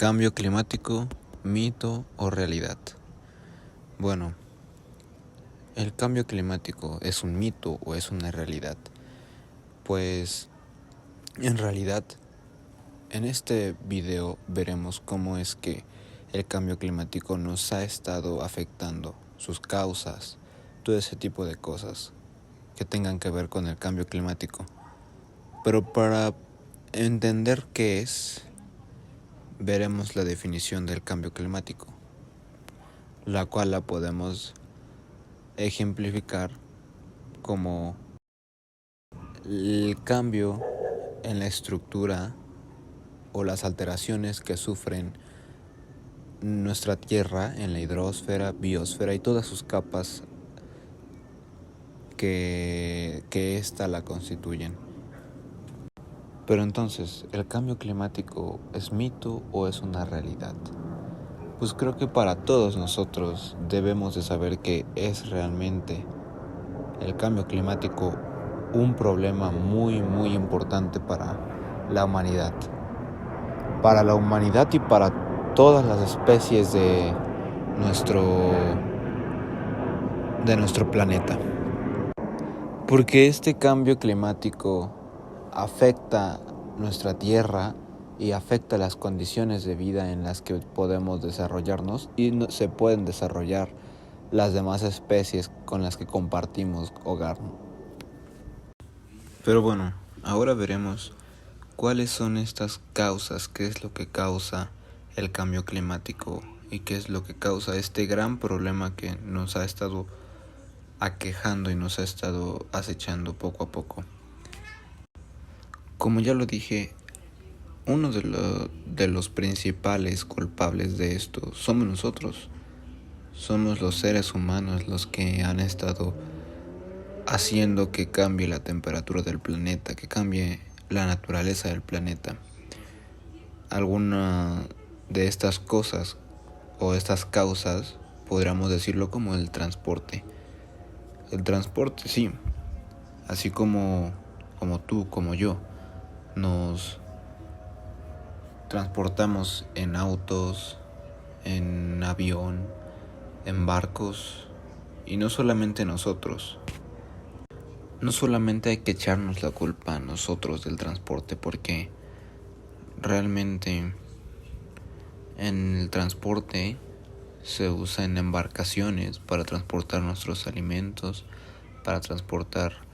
Cambio climático, mito o realidad. Bueno, ¿el cambio climático es un mito o es una realidad? Pues, en realidad, en este video veremos cómo es que el cambio climático nos ha estado afectando, sus causas, todo ese tipo de cosas que tengan que ver con el cambio climático. Pero para entender qué es, veremos la definición del cambio climático, la cual la podemos ejemplificar como el cambio en la estructura o las alteraciones que sufren nuestra Tierra en la hidrosfera, biosfera y todas sus capas que ésta la constituyen. Pero entonces, ¿el cambio climático es mito o es una realidad? Pues creo que para todos nosotros debemos de saber que es realmente el cambio climático un problema muy importante para la humanidad. Para la humanidad y para todas las especies de nuestro planeta. Porque este cambio climático afecta nuestra Tierra y afecta las condiciones de vida en las que podemos desarrollarnos y se pueden desarrollar las demás especies con las que compartimos hogar. Pero bueno, ahora veremos cuáles son estas causas, qué es lo que causa el cambio climático y qué es lo que causa este gran problema que nos ha estado aquejando y nos ha estado acechando poco a poco. Como ya lo dije, uno de los principales culpables de esto somos nosotros. Somos los seres humanos los que han estado haciendo que cambie la temperatura del planeta, que cambie la naturaleza del planeta. Alguna de estas cosas o estas causas podríamos decirlo como el transporte. El transporte, sí, así como tú, como yo, nos transportamos en autos, en avión, en barcos, y no solamente nosotros. No solamente hay que echarnos la culpa a nosotros del transporte, porque realmente en el transporte se usa en embarcaciones para transportar nuestros alimentos, para transportar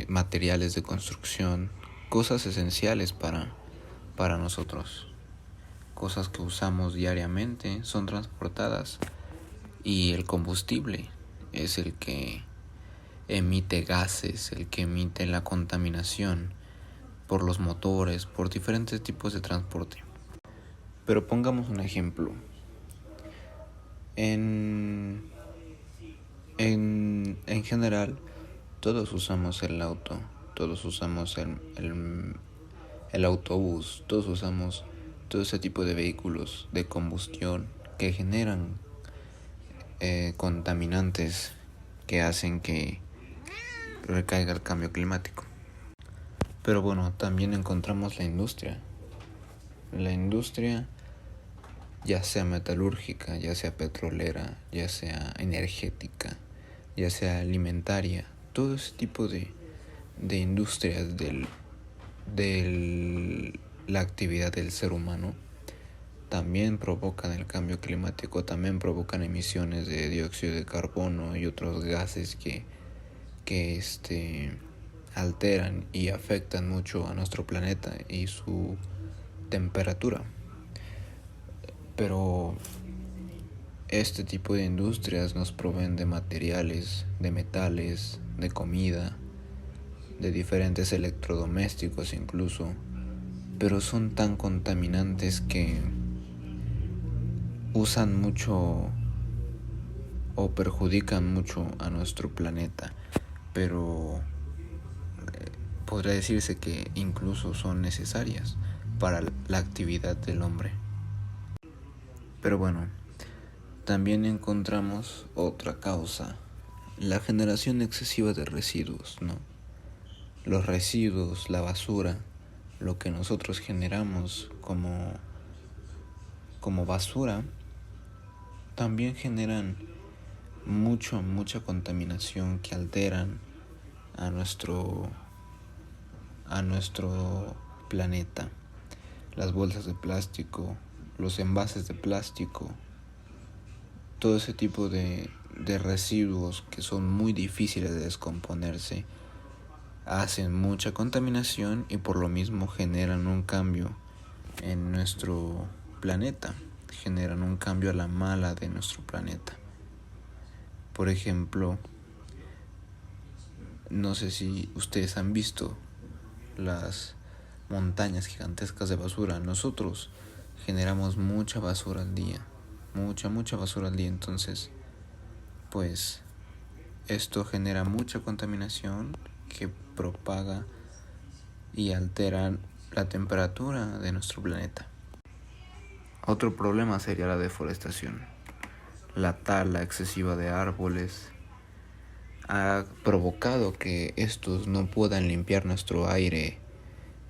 materiales de construcción, cosas esenciales para nosotros. Cosas que usamos diariamente son transportadas y el combustible es el que emite gases, el que emite la contaminación por los motores, por diferentes tipos de transporte. Pero pongamos un ejemplo. En general, todos usamos el auto, todos usamos el autobús, todos usamos todo ese tipo de vehículos de combustión que generan contaminantes que hacen que recaiga el cambio climático. Pero bueno, también encontramos la industria. La industria, ya sea metalúrgica, ya sea petrolera, ya sea energética, ya sea alimentaria, todo ese tipo de industrias de la actividad del ser humano también provocan el cambio climático, también provocan emisiones de dióxido de carbono y otros gases que alteran y afectan mucho a nuestro planeta y su temperatura. Pero este tipo de industrias nos proveen de materiales, de metales, de comida, de diferentes electrodomésticos incluso, pero son tan contaminantes que usan mucho o perjudican mucho a nuestro planeta, pero podría decirse que incluso son necesarias para la actividad del hombre. Pero bueno, también encontramos otra causa, la generación excesiva de residuos, ¿no? Los residuos, la basura, lo que nosotros generamos como basura, también generan mucha contaminación que alteran a nuestro planeta. Las bolsas de plástico, los envases de plástico, todo ese tipo de residuos que son muy difíciles de descomponerse, hacen mucha contaminación y por lo mismo generan un cambio en nuestro planeta, generan un cambio a la mala de nuestro planeta. Por ejemplo, no sé si ustedes han visto las montañas gigantescas de basura. Nosotros generamos mucha basura al día, mucha basura al día. Entonces, pues esto genera mucha contaminación que propaga y altera la temperatura de nuestro planeta. Otro problema sería la deforestación. La tala excesiva de árboles ha provocado que estos no puedan limpiar nuestro aire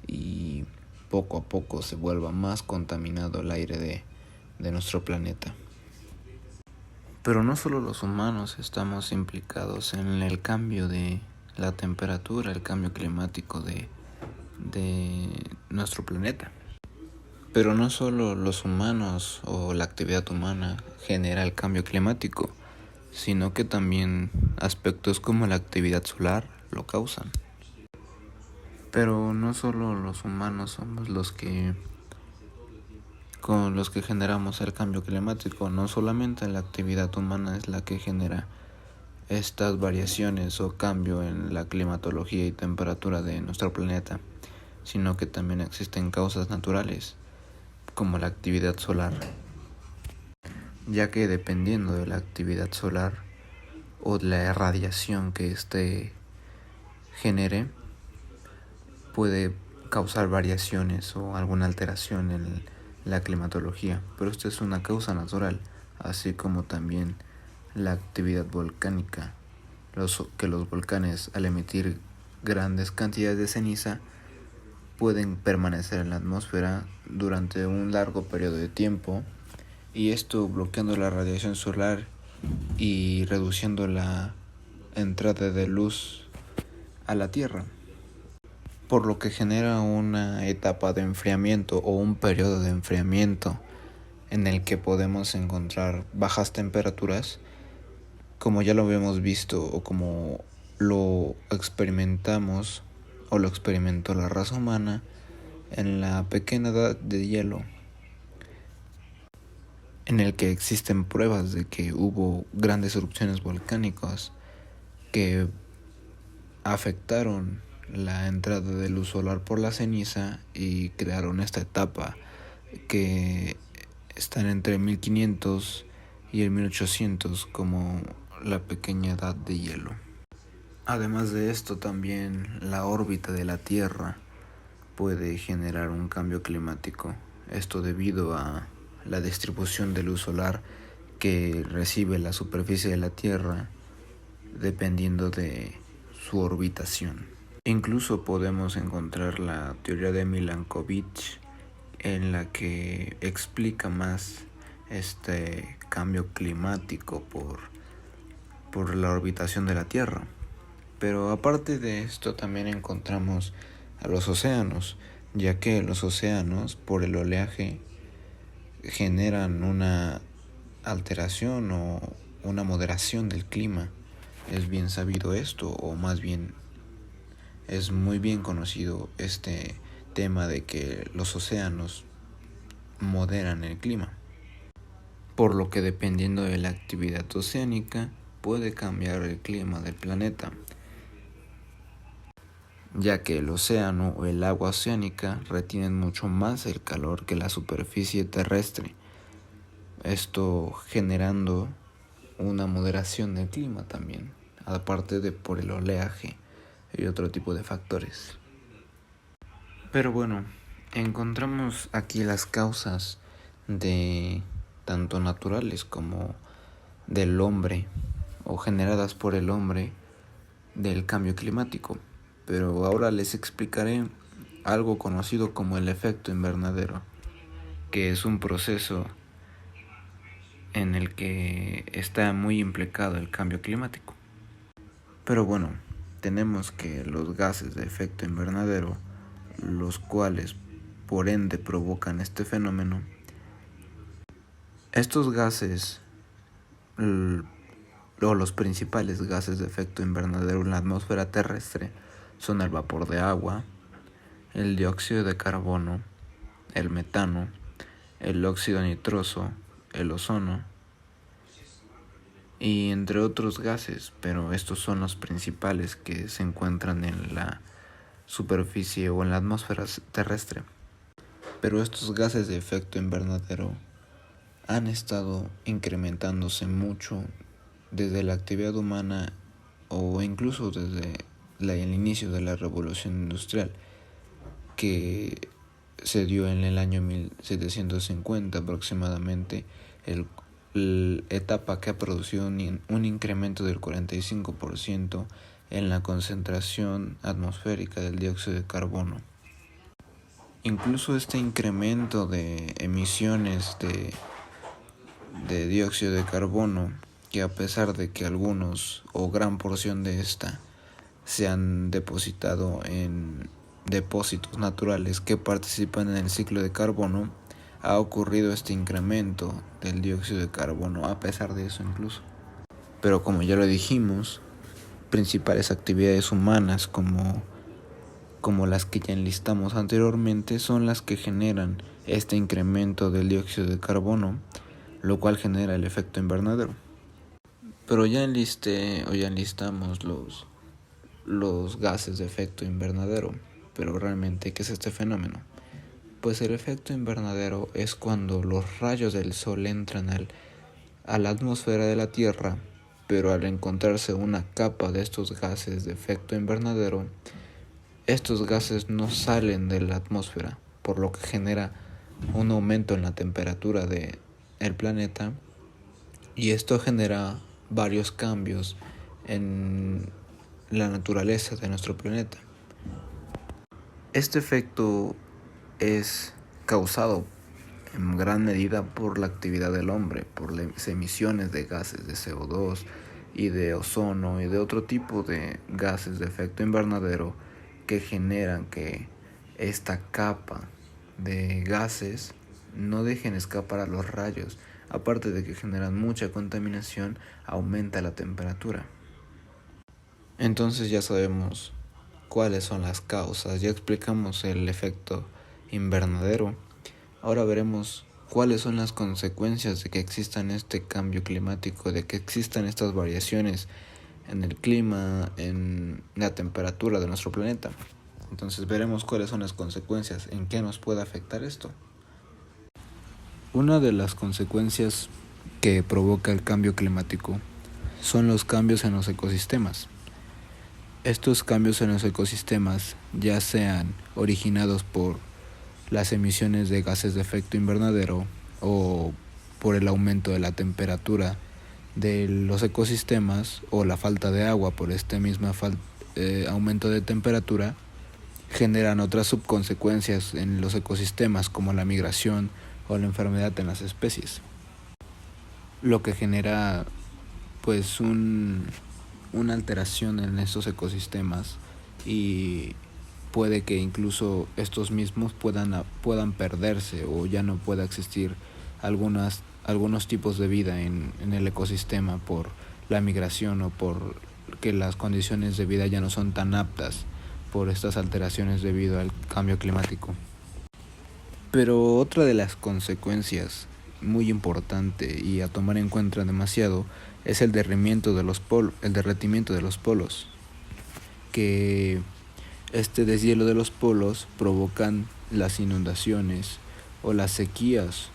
y poco a poco se vuelva más contaminado el aire de nuestro planeta. Pero no solo los humanos estamos implicados en el cambio de la temperatura, el cambio climático de nuestro planeta. Pero no solo los humanos o la actividad humana genera el cambio climático, sino que también aspectos como la actividad solar lo causan. Pero no solo los humanos somos los que generamos el cambio climático, no solamente la actividad humana es la que genera estas variaciones o cambio en la climatología y temperatura de nuestro planeta, sino que también existen causas naturales como la actividad solar, ya que dependiendo de la actividad solar o de la radiación que éste genere, puede causar variaciones o alguna alteración en la climatología, pero esto es una causa natural, así como también la actividad volcánica, que los volcanes al emitir grandes cantidades de ceniza pueden permanecer en la atmósfera durante un largo periodo de tiempo, y esto bloqueando la radiación solar y reduciendo la entrada de luz a la Tierra, por lo que genera una etapa de enfriamiento o un periodo de enfriamiento en el que podemos encontrar bajas temperaturas, como ya lo habíamos visto o como lo experimentamos o lo experimentó la raza humana en la pequeña edad de hielo, en el que existen pruebas de que hubo grandes erupciones volcánicas que afectaron la entrada de luz solar por la ceniza y crearon esta etapa que están entre 1500 y el 1800 como la pequeña edad de hielo. Además de esto, también la órbita de la Tierra puede generar un cambio climático. Esto debido a la distribución de luz solar que recibe la superficie de la Tierra dependiendo de su orbitación. Incluso podemos encontrar la teoría de Milankovitch en la que explica más este cambio climático por la orbitación de la Tierra. Pero aparte de esto también encontramos a los océanos, ya que los océanos por el oleaje generan una alteración o una moderación del clima. Es bien sabido esto, o más bien es muy bien conocido este tema de que los océanos moderan el clima, por lo que dependiendo de la actividad oceánica puede cambiar el clima del planeta, ya que el océano o el agua oceánica retienen mucho más el calor que la superficie terrestre, esto generando una moderación del clima también, aparte de por el oleaje y otro tipo de factores. Pero bueno, encontramos aquí las causas de tanto naturales como del hombre o generadas por el hombre del cambio climático. Pero ahora les explicaré algo conocido como el efecto invernadero, que es un proceso en el que está muy implicado el cambio climático. Pero bueno, tenemos que los gases de efecto invernadero, los cuales por ende provocan este fenómeno, estos gases, o los principales gases de efecto invernadero en la atmósfera terrestre, son el vapor de agua, el dióxido de carbono, el metano, el óxido nitroso, el ozono, y entre otros gases, pero estos son los principales que se encuentran en la superficie o en la atmósfera terrestre. Pero estos gases de efecto invernadero han estado incrementándose mucho desde la actividad humana o incluso desde el inicio de la revolución industrial, que se dio en el año 1750 aproximadamente, etapa que ha producido un incremento del 45% en la concentración atmosférica del dióxido de carbono. Incluso este incremento de emisiones de dióxido de carbono, que a pesar de que algunos o gran porción de esta se han depositado en depósitos naturales que participan en el ciclo de carbono, ha ocurrido este incremento del dióxido de carbono a pesar de eso incluso. Pero como ya lo dijimos, principales actividades humanas como las que ya enlistamos anteriormente son las que generan este incremento del dióxido de carbono, lo cual genera el efecto invernadero. Pero ya enlistamos los gases de efecto invernadero. Pero realmente, ¿qué es este fenómeno? Pues el efecto invernadero es cuando los rayos del sol entran a la atmósfera de la Tierra, pero al encontrarse una capa de estos gases de efecto invernadero, estos gases no salen de la atmósfera, por lo que genera un aumento en la temperatura del planeta, y esto genera varios cambios en la naturaleza de nuestro planeta. Este efecto es causado en gran medida por la actividad del hombre, por las emisiones de gases de CO2 y de ozono y de otro tipo de gases de efecto invernadero que generan que esta capa de gases no dejen escapar a los rayos. Aparte de que generan mucha contaminación, aumenta la temperatura. Entonces ya sabemos cuáles son las causas, ya explicamos el efecto invernadero. Ahora veremos cuáles son las consecuencias de que existan este cambio climático, de que existan estas variaciones en el clima, en la temperatura de nuestro planeta. Entonces veremos cuáles son las consecuencias, en qué nos puede afectar esto. Una de las consecuencias que provoca el cambio climático son los cambios en los ecosistemas. Estos cambios en los ecosistemas, ya sean originados por las emisiones de gases de efecto invernadero o por el aumento de la temperatura de los ecosistemas o la falta de agua por este mismo aumento de temperatura, generan otras subconsecuencias en los ecosistemas como la migración o la enfermedad en las especies, lo que genera pues una alteración en estos ecosistemas, y puede que incluso estos mismos puedan perderse o ya no pueda existir algunos tipos de vida en el ecosistema por la migración o por que las condiciones de vida ya no son tan aptas por estas alteraciones debido al cambio climático. Pero otra de las consecuencias muy importante y a tomar en cuenta demasiado es el derretimiento de los polos, que este deshielo de los polos provocan las inundaciones o las sequías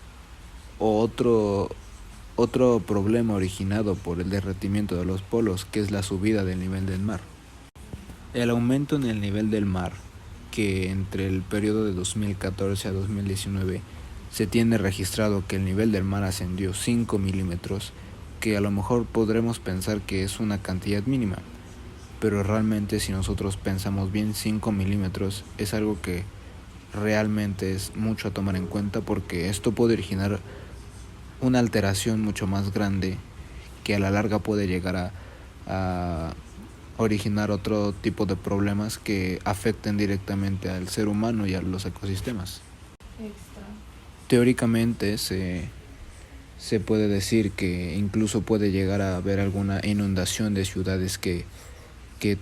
o otro problema originado por el derretimiento de los polos, que es la subida del nivel del mar. El aumento en el nivel del mar, que entre el periodo de 2014 a 2019 se tiene registrado que el nivel del mar ascendió 5 milímetros, que a lo mejor podremos pensar que es una cantidad mínima, pero realmente si nosotros pensamos bien, 5 milímetros es algo que realmente es mucho a tomar en cuenta, porque esto puede originar una alteración mucho más grande que a la larga puede llegar a originar otro tipo de problemas que afecten directamente al ser humano y a los ecosistemas. Teóricamente se puede decir que incluso puede llegar a haber alguna inundación de ciudades que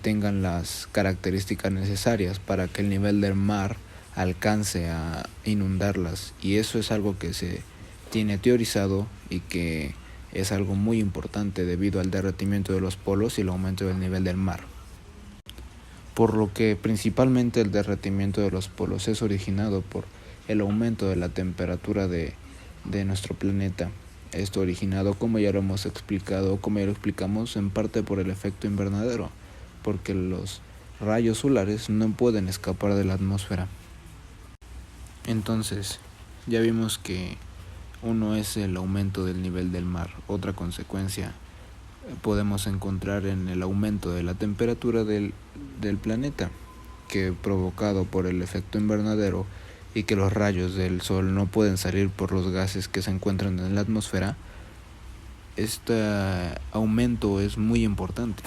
tengan las características necesarias para que el nivel del mar alcance a inundarlas, y eso es algo que se tiene teorizado y que es algo muy importante debido al derretimiento de los polos y el aumento del nivel del mar. Por lo que principalmente el derretimiento de los polos es originado por el aumento de la temperatura de nuestro planeta. Esto originado, como ya lo hemos explicado, como ya lo explicamos, en parte por el efecto invernadero, porque los rayos solares no pueden escapar de la atmósfera. Entonces, ya vimos que uno es el aumento del nivel del mar. Otra consecuencia podemos encontrar en el aumento de la temperatura del planeta, que provocado por el efecto invernadero y que los rayos del sol no pueden salir por los gases que se encuentran en la atmósfera. Este aumento es muy importante.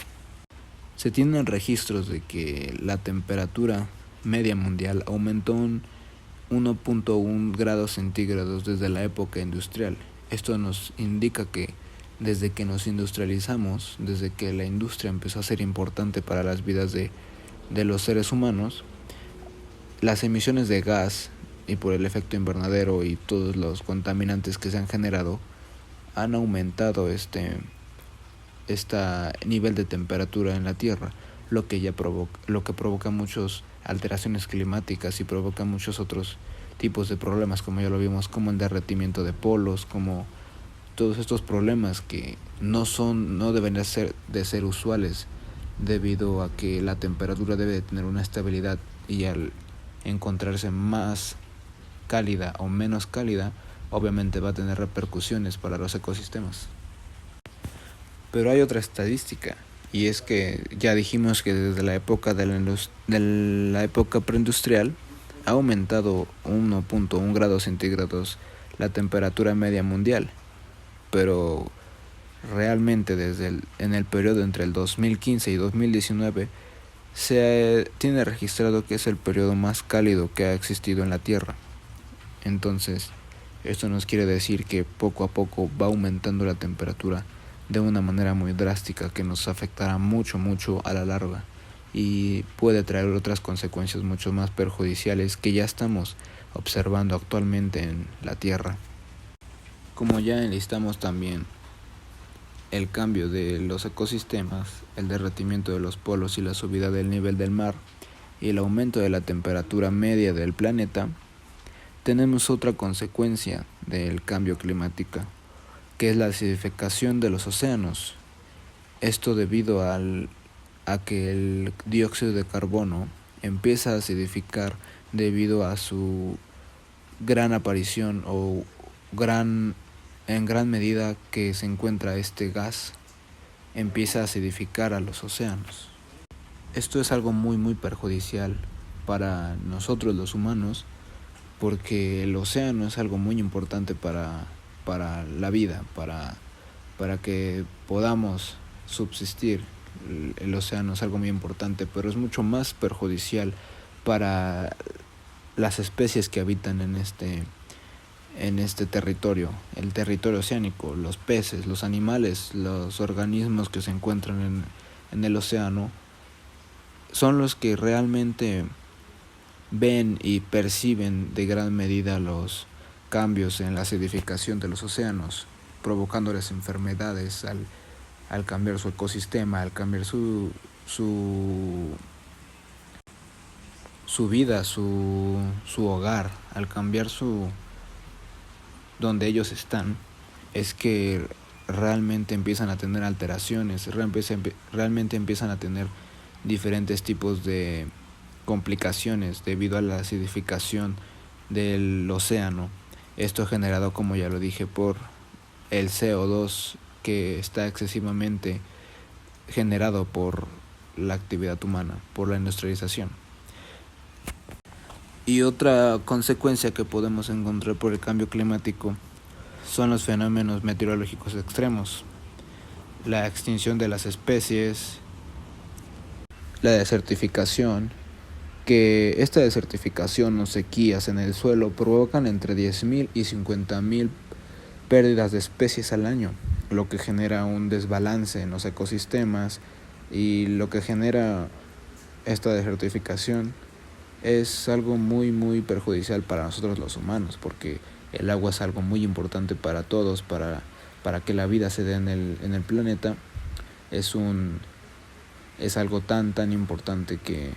Se tienen registros de que la temperatura media mundial aumentó un 1.1 grados centígrados desde la época industrial. Esto nos indica que desde que nos industrializamos, desde que la industria empezó a ser importante para las vidas de los seres humanos, las emisiones de gas y por el efecto invernadero y todos los contaminantes que se han generado han aumentado este nivel de temperatura en la Tierra, lo que provoca muchas alteraciones climáticas y provoca muchos otros tipos de problemas, como ya lo vimos, como el derretimiento de polos, como todos estos problemas que no deben de ser usuales, debido a que la temperatura debe de tener una estabilidad, y al encontrarse más cálida o menos cálida, obviamente va a tener repercusiones para los ecosistemas. Pero hay otra estadística, y es que ya dijimos que desde la época de la época preindustrial ha aumentado 1.1 grados centígrados la temperatura media mundial, pero realmente en el periodo entre el 2015 y 2019 se tiene registrado que es el periodo más cálido que ha existido en la Tierra. Entonces, esto nos quiere decir que poco a poco va aumentando la temperatura de una manera muy drástica, que nos afectará mucho a la larga y puede traer otras consecuencias mucho más perjudiciales que ya estamos observando actualmente en la Tierra. Como ya enlistamos también el cambio de los ecosistemas, el derretimiento de los polos y la subida del nivel del mar y el aumento de la temperatura media del planeta, tenemos otra consecuencia del cambio climático, que es la acidificación de los océanos. Esto debido a que el dióxido de carbono empieza a acidificar debido a su gran aparición en gran medida que se encuentra este gas, empieza a acidificar a los océanos. Esto es algo muy perjudicial para nosotros los humanos, porque el océano es algo muy importante para la vida, para que podamos subsistir. El océano es algo muy importante, pero es mucho más perjudicial para las especies que habitan en este territorio, el territorio oceánico, los peces, los animales, los organismos que se encuentran en el océano, son los que realmente ven y perciben de gran medida los cambios en la acidificación de los océanos, provocándoles enfermedades al cambiar su ecosistema, al cambiar su vida, su hogar, al cambiar donde ellos están. Es que realmente empiezan a tener alteraciones, realmente empiezan a tener diferentes tipos de complicaciones debido a la acidificación del océano. Esto generado, como ya lo dije, por el CO2 que está excesivamente generado por la actividad humana, por la industrialización. Y otra consecuencia que podemos encontrar por el cambio climático son los fenómenos meteorológicos extremos, la extinción de las especies, la desertificación, que esta desertificación o sequías en el suelo provocan entre 10.000 y 50.000 pérdidas de especies al año, lo que genera un desbalance en los ecosistemas, y lo que genera esta desertificación es algo muy perjudicial para nosotros los humanos, porque el agua es algo muy importante para todos, para que la vida se dé en el planeta. Es algo tan importante que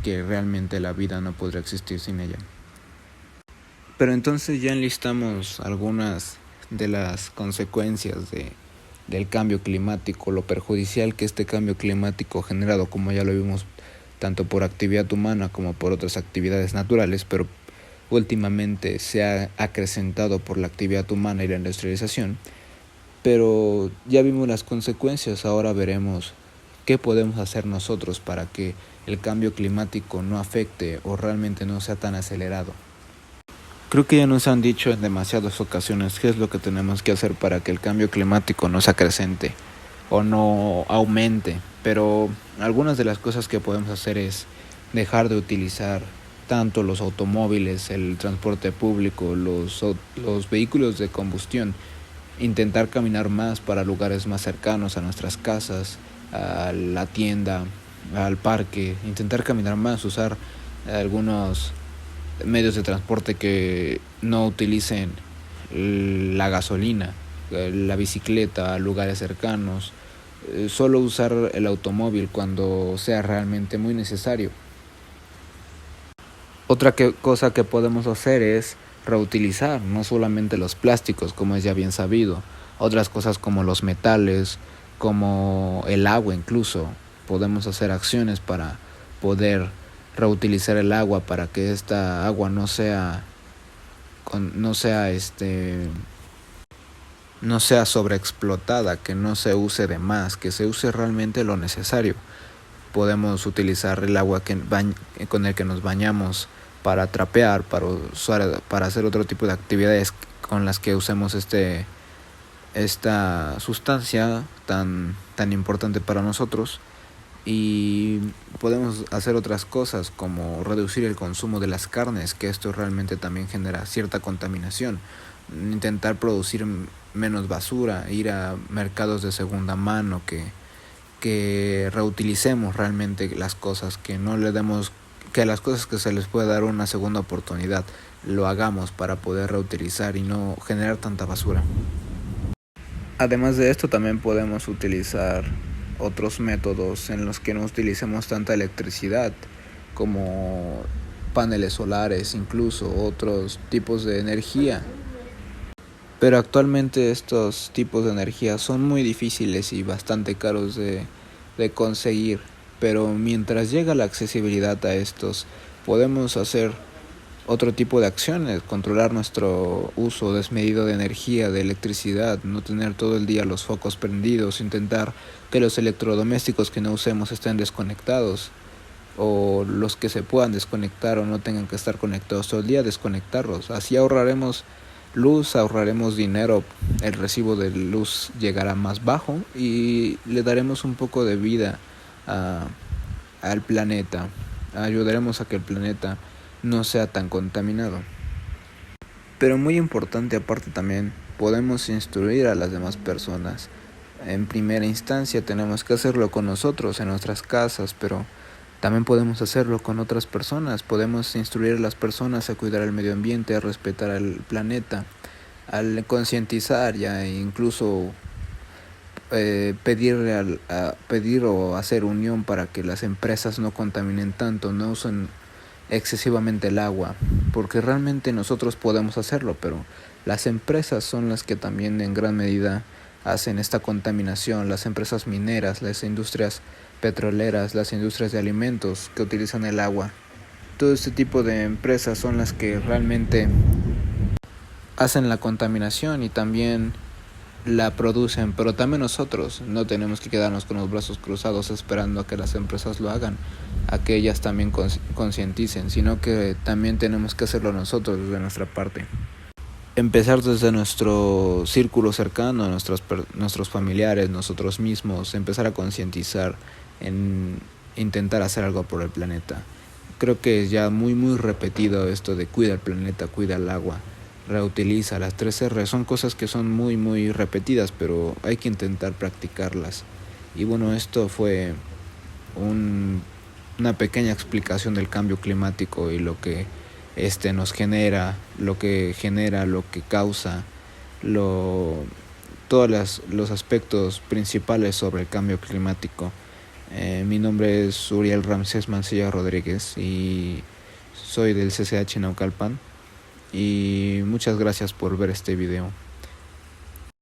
realmente la vida no podría existir sin ella. Pero entonces ya enlistamos algunas de las consecuencias del cambio climático, lo perjudicial que este cambio climático ha generado, como ya lo vimos, tanto por actividad humana como por otras actividades naturales, pero últimamente se ha acrecentado por la actividad humana y la industrialización. Pero ya vimos las consecuencias, ahora veremos qué podemos hacer nosotros para que el cambio climático no afecte o realmente no sea tan acelerado. Creo que ya nos han dicho en demasiadas ocasiones qué es lo que tenemos que hacer para que el cambio climático no se acrecente o no aumente, pero algunas de las cosas que podemos hacer es dejar de utilizar tanto los automóviles, el transporte público, los vehículos de combustión, intentar caminar más para lugares más cercanos a nuestras casas, a la tienda, al parque, intentar caminar más, usar algunos medios de transporte que no utilicen la gasolina, la bicicleta a lugares cercanos, solo usar el automóvil cuando sea realmente muy necesario. Otra cosa que podemos hacer es reutilizar, no solamente los plásticos, como es ya bien sabido, otras cosas como los metales, como el agua incluso. Podemos hacer acciones para poder reutilizar el agua, para que esta agua no sea sobreexplotada, que no se use de más, que se use realmente lo necesario. Podemos utilizar el agua con el que nos bañamos para trapear, para hacer otro tipo de actividades con las que usemos esta sustancia tan importante para nosotros. Y podemos hacer otras cosas como reducir el consumo de las carnes, que esto realmente también genera cierta contaminación. Intentar producir menos basura, ir a mercados de segunda mano, que reutilicemos realmente las cosas, que no le demos, que las cosas que se les puede dar una segunda oportunidad, lo hagamos para poder reutilizar y no generar tanta basura. Además de esto, también podemos utilizar otros métodos en los que no utilicemos tanta electricidad, como paneles solares, incluso otros tipos de energía. Pero actualmente estos tipos de energía son muy difíciles y bastante caros de conseguir. Pero mientras llega la accesibilidad a estos, podemos hacer otro tipo de acciones, controlar nuestro uso desmedido de energía, de electricidad, no tener todo el día los focos prendidos, intentar que los electrodomésticos que no usemos estén desconectados, o los que se puedan desconectar o no tengan que estar conectados todo el día, desconectarlos. Así ahorraremos luz, ahorraremos dinero, el recibo de luz llegará más bajo y le daremos un poco de vida al planeta, ayudaremos a que el planeta no sea tan contaminado. Pero muy importante aparte también, podemos instruir a las demás personas. En primera instancia tenemos que hacerlo con nosotros en nuestras casas, pero también podemos hacerlo con otras personas. Podemos instruir a las personas a cuidar el medio ambiente, a respetar al planeta, al concientizar ya incluso pedir o hacer unión para que las empresas no contaminen tanto, no usen excesivamente el agua, porque realmente nosotros podemos hacerlo, pero las empresas son las que también en gran medida hacen esta contaminación, las empresas mineras, las industrias petroleras, las industrias de alimentos que utilizan el agua. Todo este tipo de empresas son las que realmente hacen la contaminación y también la producen, pero también nosotros no tenemos que quedarnos con los brazos cruzados esperando a que las empresas lo hagan, a que ellas también concienticen, sino que también tenemos que hacerlo nosotros de nuestra parte. Empezar desde nuestro círculo cercano, nuestros familiares, nosotros mismos, empezar a concientizar en intentar hacer algo por el planeta. Creo que es ya muy repetido esto de cuida el planeta, cuida el agua, reutiliza, las 3R, son cosas que son muy repetidas, pero hay que intentar practicarlas. Y bueno, esto fue una pequeña explicación del cambio climático y lo que nos genera, lo que causa, todos los aspectos principales sobre el cambio climático. Mi nombre es Uriel Ramsés Mancilla Rodríguez y soy del CCH Naucalpan, y muchas gracias por ver este video.